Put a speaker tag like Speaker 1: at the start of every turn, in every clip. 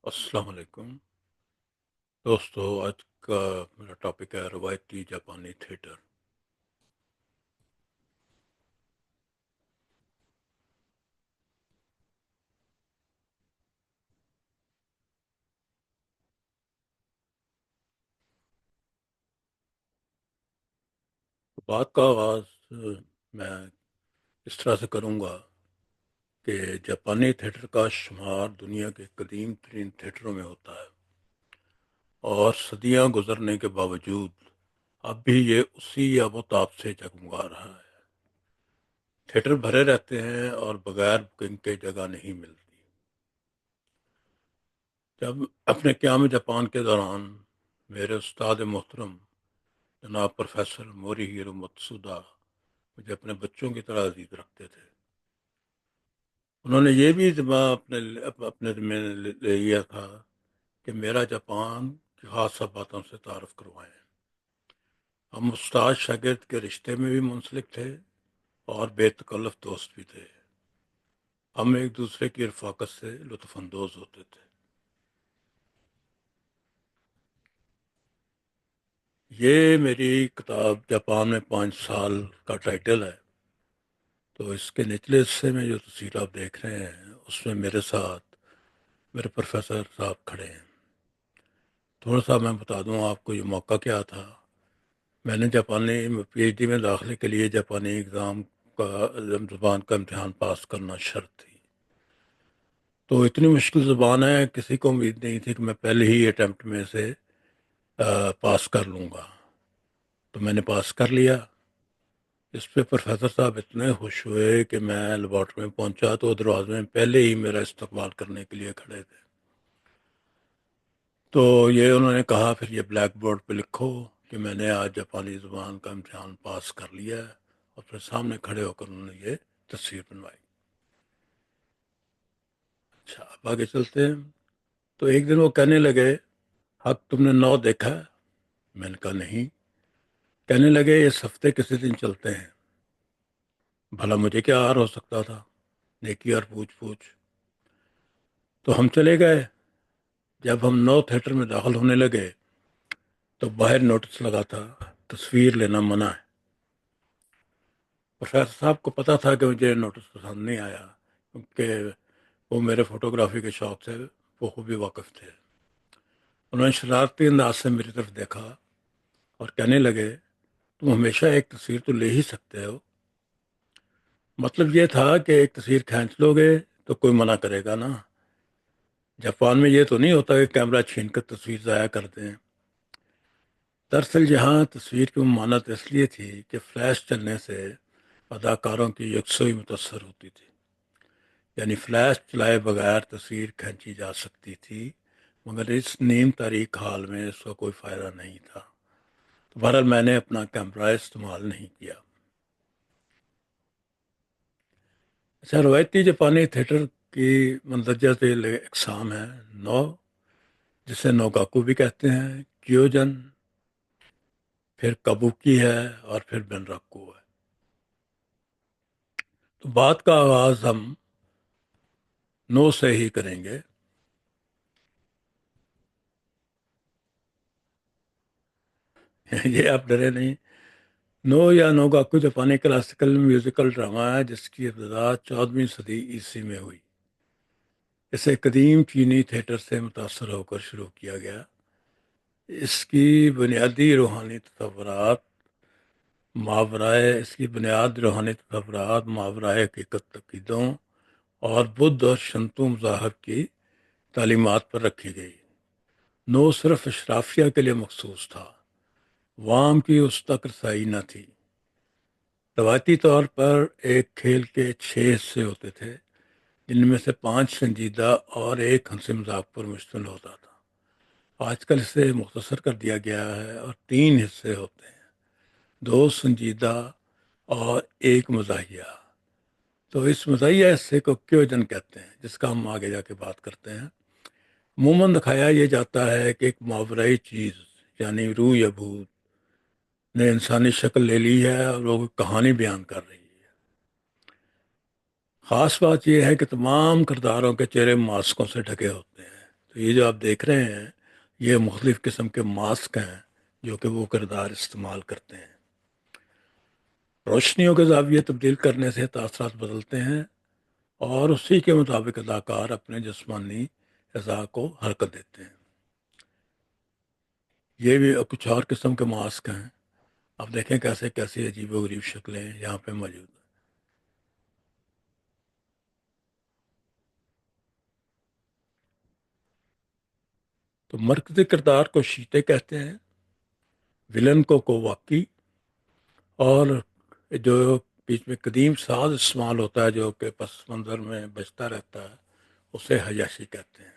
Speaker 1: السلام علیکم دوستو، آج کا میرا ٹاپک ہے روایتی جاپانی تھیٹر۔ بات کا آغاز میں اس طرح سے کروں گا کہ جاپانی تھیٹر کا شمار دنیا کے قدیم ترین تھیٹروں میں ہوتا ہے، اور صدیاں گزرنے کے باوجود اب بھی یہ اسی آب و تاب سے جگمگا رہا ہے۔ تھیٹر بھرے رہتے ہیں اور بغیر بکنگ کے جگہ نہیں ملتی۔ جب اپنے قیام جاپان کے دوران میرے استاد محترم جناب پروفیسر موری ہیرو متسودا مجھے اپنے بچوں کی طرح عزیز رکھتے تھے، انہوں نے یہ بھی ذمہ اپنے ذمہ لے لیا تھا کہ میرا جاپان کی خاص باتوں سے تعارف کروائیں۔ ہم استاد شاگرد کے رشتے میں بھی منسلک تھے اور بے تکلف دوست بھی تھے۔ ہم ایک دوسرے کی رفاقت سے لطف اندوز ہوتے تھے۔ یہ میری کتاب جاپان میں 5 سال کا ٹائٹل ہے۔ تو اس کے نچلے حصے میں جو تصویر آپ دیکھ رہے ہیں اس میں میرے ساتھ میرے پروفیسر صاحب کھڑے ہیں۔ تھوڑا سا میں بتا دوں آپ کو یہ موقع کیا تھا۔ میں نے جاپانی پی ایچ ڈی میں داخلے کے لیے جاپانی اگزام کا زبان کا امتحان پاس کرنا شرط تھی۔ تو اتنی مشکل زبان ہے، کسی کو امید نہیں تھی کہ میں پہلے ہی اٹیمپٹ میں سے پاس کر لوں گا۔ تو میں نے پاس کر لیا۔ اس پہ پروفیسر صاحب اتنے خوش ہوئے کہ میں لیبارٹری میں پہنچا تو دروازے میں پہلے ہی میرا استقبال کرنے کے لیے کھڑے تھے۔ تو یہ انہوں نے کہا پھر یہ بلیک بورڈ پہ لکھو کہ میں نے آج جاپانی زبان کا امتحان پاس کر لیا ہے، اور پھر سامنے کھڑے ہو کر انہوں نے یہ تصویر بنوائی۔ اچھا، اب آگے چلتے ہیں۔ تو ایک دن وہ کہنے لگے، حق تم نے 9 دیکھا ہے؟ میں نے کہا نہیں۔ کہنے لگے اس ہفتے کسی دن چلتے ہیں۔ بھلا مجھے کیا عار ہو سکتا تھا، نیکی اور پوچھ پوچھ۔ تو ہم چلے گئے۔ جب ہم 9 تھیٹر میں داخل ہونے لگے تو باہر نوٹس لگا تھا، تصویر لینا منع ہے۔ پروفیسر صاحب کو پتہ تھا کہ مجھے نوٹس پسند نہیں آیا، کیونکہ وہ میرے فوٹوگرافی کے شوق سے بخوبی واقف تھے۔ انہوں نے شرارتی انداز سے میری طرف دیکھا اور کہنے لگے، تم ہمیشہ ایک تصویر تو لے ہی سکتے ہو۔ مطلب یہ تھا کہ ایک تصویر کھینچ لو گے تو کوئی منع کرے گا نا۔ جاپان میں یہ تو نہیں ہوتا کہ کیمرہ چھین کر تصویر ضائع کر دیں۔ دراصل یہاں تصویر کی ممانعت اس لیے تھی کہ فلیش چلنے سے اداکاروں کی یکسوئی متاثر ہوتی تھی، یعنی فلیش چلائے بغیر تصویر کھینچی جا سکتی تھی، مگر اس نیم تاریک حال میں اس کا کوئی فائدہ نہیں تھا۔ تو بہرحال میں نے اپنا کیمرہ استعمال نہیں کیا۔ اچھا، روایتی جاپانی تھیٹر کی مندرجہ ذیل اقسام ہیں: نو، جسے نوگاکو بھی کہتے ہیں، کیوجن، پھر کابوکی ہے، اور پھر بنراکو ہے۔ تو بات کا آغاز ہم نو سے ہی کریں گے۔ یہ آپ ڈرے نہیں۔ نو یا نوگاکو جاپانی کلاسیکل میوزیکل ڈرامہ ہے جس کی ابتدا 14ویں صدی عیسوی میں ہوئی۔ اسے قدیم چینی تھیٹر سے متاثر ہو کر شروع کیا گیا۔ اس کی بنیادی روحانی تصورات ماورائے حقیقت عقیدوں اور بدھ اور شنتو مذاہب کی تعلیمات پر رکھی گئی۔ نو صرف اشرافیہ کے لیے مخصوص تھا، عوام کی اس تک رسائی نہ تھی۔ روایتی طور پر ایک کھیل کے 6 حصے ہوتے تھے، جن میں سے 5 سنجیدہ اور ایک ہنسی مذاق پر مشتمل ہوتا تھا۔ آج کل اسے مختصر کر دیا گیا ہے اور 3 حصے ہوتے ہیں، 2 سنجیدہ اور ایک مزاحیہ۔ تو اس مزاحیہ حصے کو کیوجن کہتے ہیں، جس کا ہم آگے جا کے بات کرتے ہیں۔ عموماً دکھایا یہ جاتا ہے کہ ایک ماورائی چیز یعنی روح یا بھوت نے انسانی شکل لے لی ہے اور وہ کہانی بیان کر رہی ہے۔ خاص بات یہ ہے کہ تمام کرداروں کے چہرے ماسکوں سے ڈھکے ہوتے ہیں۔ تو یہ جو آپ دیکھ رہے ہیں یہ مختلف قسم کے ماسک ہیں جو کہ وہ کردار استعمال کرتے ہیں۔ روشنیوں کے زاویے تبدیل کرنے سے تاثرات بدلتے ہیں اور اسی کے مطابق اداکار اپنے جسمانی اعضاء کو حرکت دیتے ہیں۔ یہ بھی کچھ اور قسم کے ماسک ہیں، آپ دیکھیں کیسے کیسی عجیب و غریب شکلیں یہاں پہ موجود ہیں۔ تو مرکزی کردار کو شیتے کہتے ہیں، ولن کو کوواکی، اور جو بیچ میں قدیم ساز استعمال ہوتا ہے جو کہ پس منظر میں بجتا رہتا ہے اسے حیاشی کہتے ہیں۔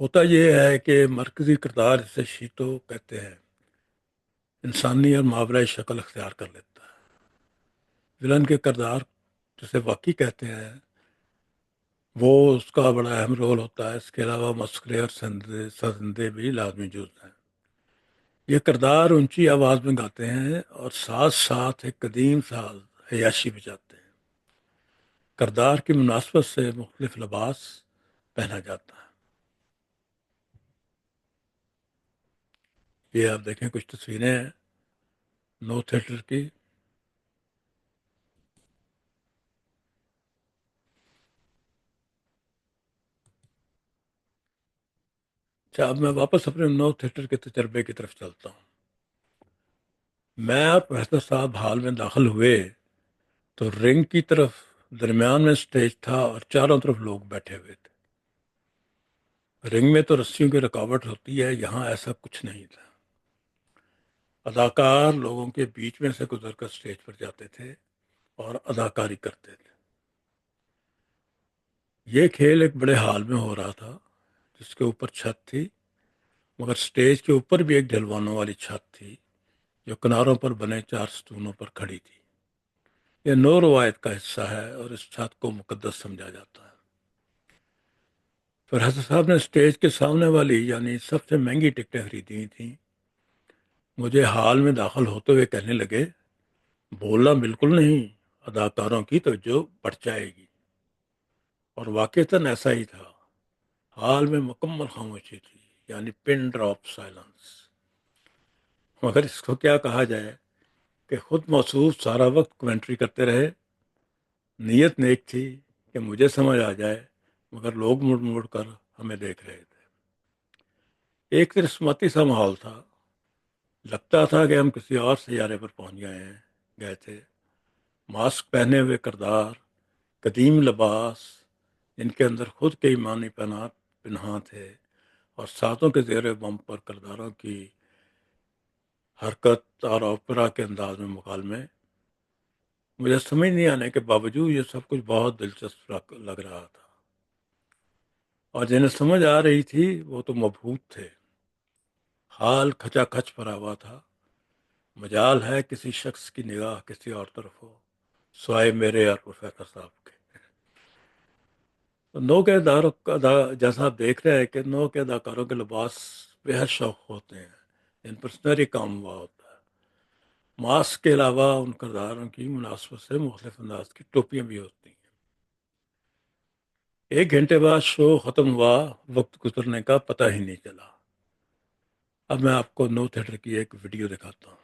Speaker 1: ہوتا یہ ہے کہ مرکزی کردار جسے شیتو کہتے ہیں انسانی اور ماورای شکل اختیار کر لیتا ہے۔ ولن کے کردار جسے واقعی کہتے ہیں وہ اس کا بڑا اہم رول ہوتا ہے، اس کے علاوہ مسخرے اور سرزندے بھی لازمی جز ہیں۔ یہ کردار اونچی آواز میں گاتے ہیں اور ساتھ ساتھ ایک قدیم ساز عیاشی بجاتے ہیں۔ کردار کی مناسبت سے مختلف لباس پہنا جاتا ہے۔ یہ آپ دیکھیں کچھ تصویریں ہیں نو تھیٹر کی۔ اچھا، اب میں واپس اپنے نو تھیٹر کے تجربے کی طرف چلتا ہوں۔ میں اور پروفیسر صاحب ہال میں داخل ہوئے تو رنگ کی طرف درمیان میں سٹیج تھا اور چاروں طرف لوگ بیٹھے ہوئے تھے۔ رنگ میں تو رسیوں کی رکاوٹ ہوتی ہے، یہاں ایسا کچھ نہیں تھا۔ اداکار لوگوں کے بیچ میں سے گزر کر سٹیج پر جاتے تھے اور اداکاری کرتے تھے۔ یہ کھیل ایک بڑے ہال میں ہو رہا تھا جس کے اوپر چھت تھی، مگر سٹیج کے اوپر بھی ایک ڈھلوانوں والی چھت تھی جو کناروں پر بنے چار ستونوں پر کھڑی تھی۔ یہ نو روایت کا حصہ ہے اور اس چھت کو مقدس سمجھا جاتا ہے۔ پھر حضرت صاحب نے اسٹیج کے سامنے والی یعنی سب سے مہنگی ٹکٹیں خریدی تھیں۔ مجھے ہال میں داخل ہوتے ہوئے کہنے لگے بولنا بالکل نہیں، اداکاروں کی توجہ بڑھ جائے گی، اور واقعتاً ایسا ہی تھا۔ ہال میں مکمل خاموشی تھی، یعنی پن ڈراپ سائلنس۔ مگر اس کو کیا کہا جائے کہ خود موصوف سارا وقت کمنٹری کرتے رہے۔ نیت نیک تھی کہ مجھے سمجھ آ جائے، مگر لوگ مڑ مڑ کر ہمیں دیکھ رہے تھے۔ ایک رسماتی سا ماحول تھا، لگتا تھا کہ ہم کسی اور سیارے پر پہنچ گئے تھے۔ ماسک پہنے ہوئے کردار، قدیم لباس جن کے اندر خود کے ایمانی پنہاں تھے، اور ساتوں کے زیر بم پر کرداروں کی حرکت اور اوپرا کے انداز میں مکالمے، مجھے سمجھ نہیں آنے کے باوجود یہ سب کچھ بہت دلچسپ لگ رہا تھا، اور جنہیں سمجھ آ رہی تھی وہ تو مبہوت تھے۔ حال کھچا کھچ بھرا ہوا تھا، مجال ہے کسی شخص کی نگاہ کسی اور طرف ہو سوائے میرے اور پروفیسر صاحب کے۔ تو نو کے جیسا آپ دیکھ رہے ہیں کہ نو کے اداکاروں کے لباس بے حد شوق ہوتے ہیں، ان پر سنہری کام ہوا ہوتا ہے۔ ماسک کے علاوہ ان کرداروں کی مناسبت سے مختلف انداز کی ٹوپیاں بھی ہوتی ہیں۔ ایک گھنٹے بعد شو ختم ہوا، وقت گزرنے کا پتہ ہی نہیں چلا۔ اب میں آپ کو نو تھیٹر کی ایک ویڈیو دکھاتا ہوں۔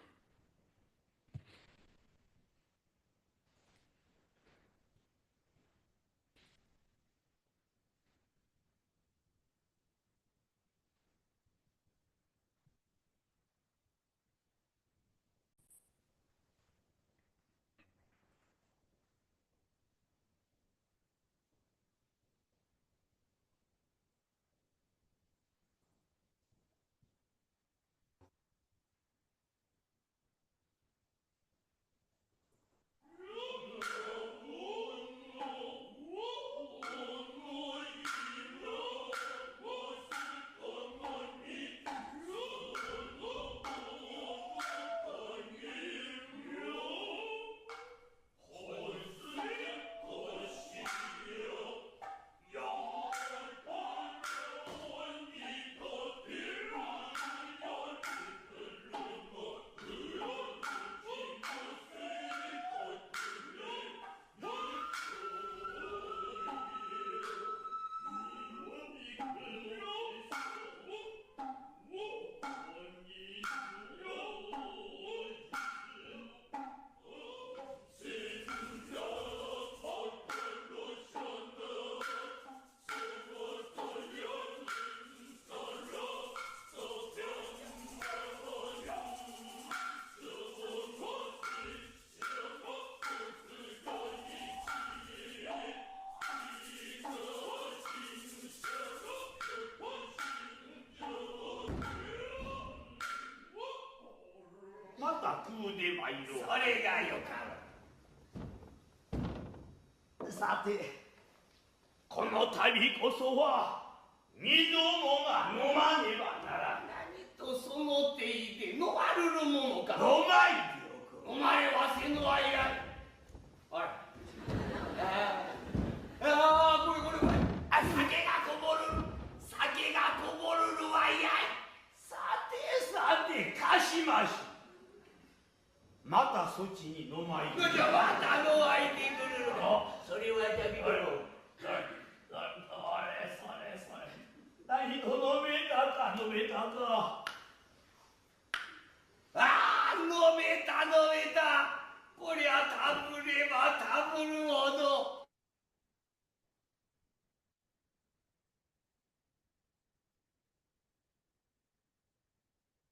Speaker 2: か食うでまいろ。それがよかろう。さてこの度こそは水もが飲まねばならん。何とその手で飲まるるものか。飲まいでおく。飲まれはせぬわいらい。あらこれこれ酒がこぼる酒がこぼるるわいやい。さてさて貸しまし。またそちに飲まいで。じゃまた飲まいでくるるの。それはじゃ見ろ。それ何と飲めたか飲めたか。飲めた。こりゃたぶればたぶるほど。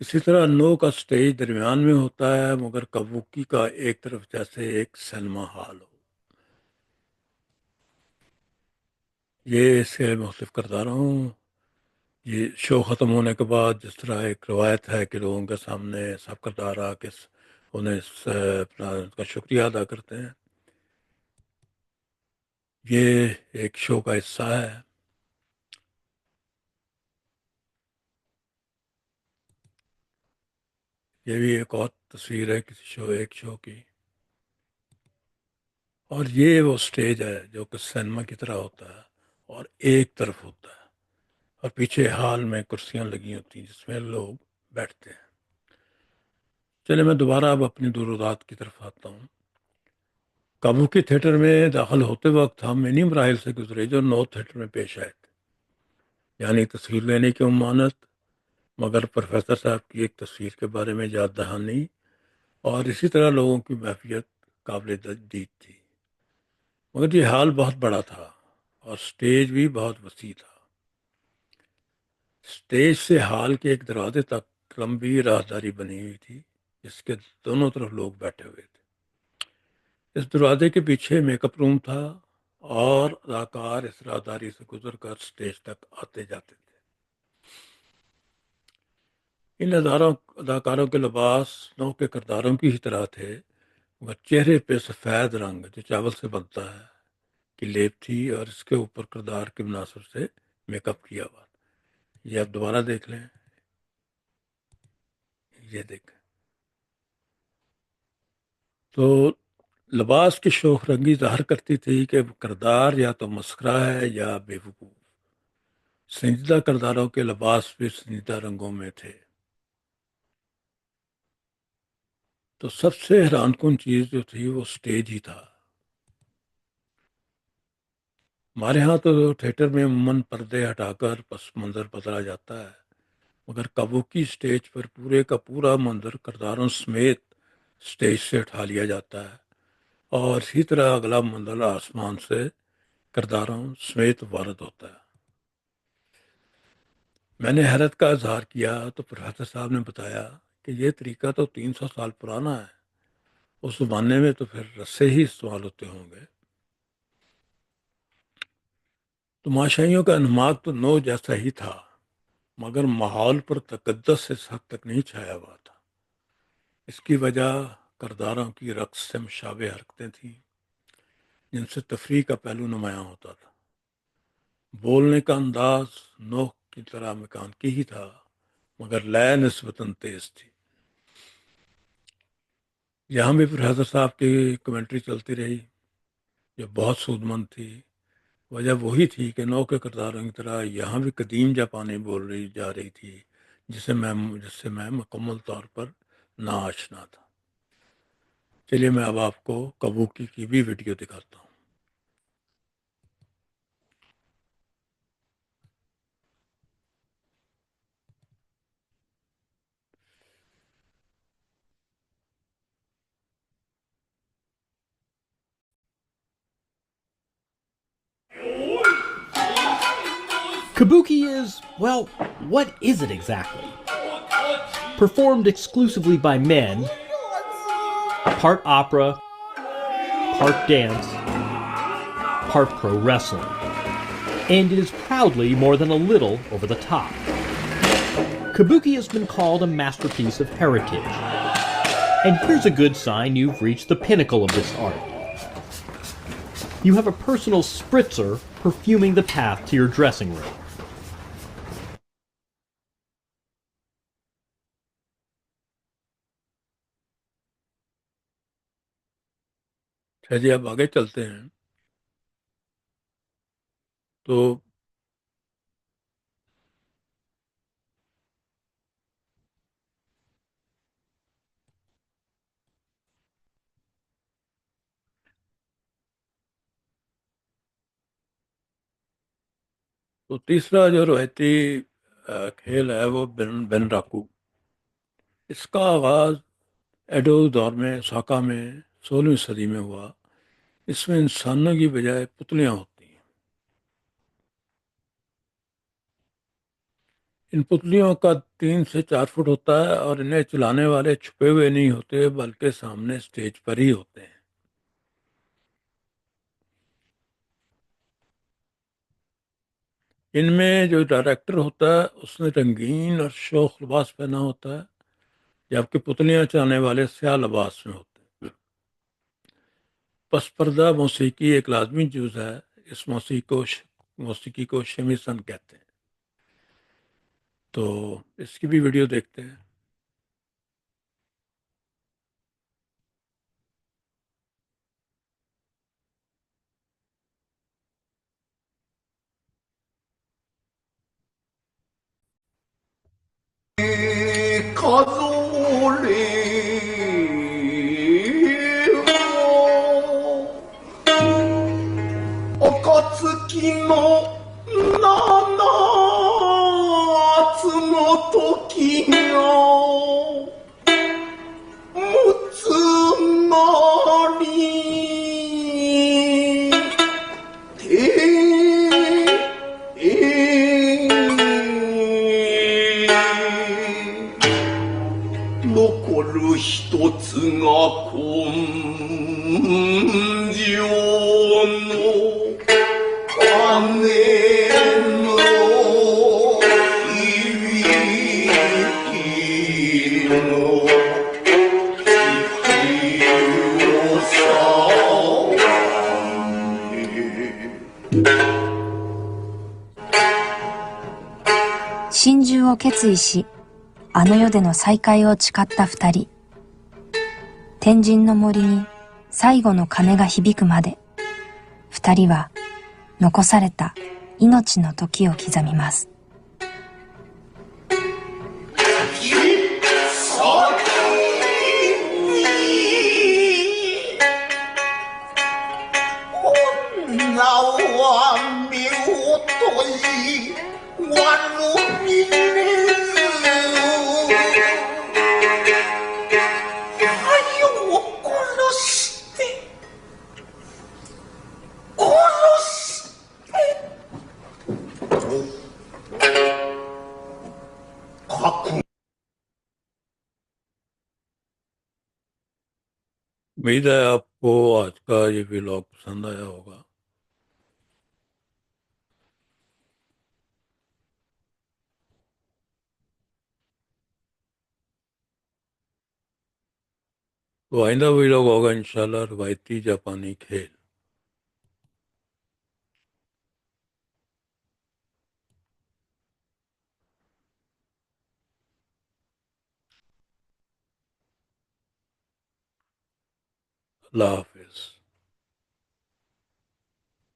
Speaker 1: اسی طرح نو کا سٹیج درمیان میں ہوتا ہے، مگر کبوکی کا ایک طرف جیسے ایک سینما ہال ہو۔ یہ اس کے مختلف کرداروں، یہ شو ختم ہونے کے بعد جس طرح ایک روایت ہے کہ لوگوں کے سامنے سب کردار آ کے انہیں اپنا ان کا شکریہ ادا کرتے ہیں، یہ ایک شو کا حصہ ہے۔ یہ بھی ایک اور تصویر ہے کسی ایک شو کی، اور یہ وہ سٹیج ہے جو کہ سینما کی طرح ہوتا ہے اور ایک طرف ہوتا ہے، اور پیچھے ہال میں کرسیاں لگی ہوتی ہیں جس میں لوگ بیٹھتے ہیں۔ چلے میں دوبارہ اب اپنی درودات کی طرف آتا ہوں۔ کابوکی تھیٹر میں داخل ہوتے وقت ہم انہی مراحل سے گزرے جو نو تھیٹر میں پیش آئے تھے، یعنی تصویر لینے کی ممانعت، مگر پروفیسر صاحب کی ایک تصویر کے بارے میں یاد دہانی، اور اسی طرح لوگوں کی معافیت قابل تجدید تھی۔ مگر یہ ہال بہت بڑا تھا اور سٹیج بھی بہت وسیع تھا۔ سٹیج سے ہال کے ایک دروازے تک لمبی راہداری بنی ہوئی تھی جس کے دونوں طرف لوگ بیٹھے ہوئے تھے۔ اس دروازے کے پیچھے میک اپ روم تھا اور اداکار اس راہداری سے گزر کر سٹیج تک آتے جاتے تھے۔ ان اداکاروں کے لباس نو کے کرداروں کی ہی طرح تھے، مگر چہرے پہ سفید رنگ جو چاول سے بنتا ہے کی لیپ تھی، اور اس کے اوپر کردار کے مناسب سے میک اپ کیا ہوا تھا۔ یہ آپ دوبارہ دیکھ لیں، یہ دیکھیں تو لباس کی شوخ رنگی ظاہر کرتی تھی کہ کردار یا تو مسخرہ ہے یا بے وقوف۔ سنجیدہ کرداروں کے لباس بھی سنجیدہ رنگوں میں تھے۔ تو سب سے حیران کن چیز جو تھی وہ سٹیج ہی تھا۔ ہمارے ہاں تو تھیٹر میں عموماً پردے ہٹا کر پس منظر بدلا جاتا ہے، مگر کابوکی سٹیج پر پورے کا پورا منظر کرداروں سمیت سٹیج سے اٹھا لیا جاتا ہے، اور اسی طرح اگلا منظر آسمان سے کرداروں سمیت وارد ہوتا ہے۔ میں نے حیرت کا اظہار کیا تو پروفیسر صاحب نے بتایا کہ یہ طریقہ تو 300 سال پرانا ہے، اس زمانے میں تو پھر رسے ہی استعمال ہوتے ہوں گے۔ تماشائیوں کا انہماک تو نو جیسا ہی تھا، مگر ماحول پر تقدس اس حد تک نہیں چھایا ہوا تھا۔ اس کی وجہ کرداروں کی رقص سے مشابہ حرکتیں تھیں جن سے تفریح کا پہلو نمایاں ہوتا تھا۔ بولنے کا انداز نوح کی طرح مکانکی ہی تھا، مگر لے نسبتاً تیز تھی۔ یہاں بھی پروفیسر صاحب کی کمنٹری چلتی رہی جو بہت سود مند تھی۔ وجہ وہی تھی کہ نو کے کرداروں کی طرح یہاں بھی قدیم جاپانی بول رہی جا رہی تھی جس سے میں مکمل طور پر ناآشنا تھا۔ چلیے میں اب آپ کو کبوکی کی بھی ویڈیو دکھاتا ہوں۔
Speaker 3: Kabuki is, well, what is it exactly? Performed exclusively by men, part opera, part dance, part pro wrestling. And it is proudly more than a little over the top. Kabuki has been called a masterpiece of heritage. And here's a good sign you've reached the pinnacle of this art. You have a personal spritzer perfuming the path to your dressing room.
Speaker 1: چلیے اب آگے چلتے ہیں۔ تو تیسرا جو روایتی کھیل ہے وہ بن راکو۔ اس کا آغاز ایڈو دور میں ساکا میں 16ویں صدی میں ہوا۔ اس میں انسانوں کی بجائے پتلیاں ہوتی ہیں۔ ان پتلیوں کا 3 سے 4 فٹ ہوتا ہے اور انہیں چلانے والے چھپے ہوئے نہیں ہوتے بلکہ سامنے سٹیج پر ہی ہوتے ہیں۔ ان میں جو ڈائریکٹر ہوتا ہے اس نے رنگین اور شوخ لباس پہنا ہوتا ہے، جبکہ پتلیاں چلانے والے سیاہ لباس میں ہوتے ہیں۔ پس پردہ موسیقی ایک لازمی جز ہے۔ اس موسیقی کو شمیسن کہتے ہیں۔ تو اس کی بھی ویڈیو دیکھتے ہیں۔
Speaker 2: 数暁の七つの時がむつまり残る一つが根性の姉の響きのをさ
Speaker 4: 心中を決意し、あの世での再会を誓った二人。天神の森に最後の鐘が響くまで、二人は残された命の時を刻みます。
Speaker 2: 女は目を閉じ悪びれず愛を殺して殺して覚
Speaker 1: امید ہے آپ کو آج کا یہ ولاگ پسند آیا ہوگا۔ تو آئندہ ولاگ ہوگا انشاءاللہ روایتی جاپانی کھیل۔ اللہ حافظ۔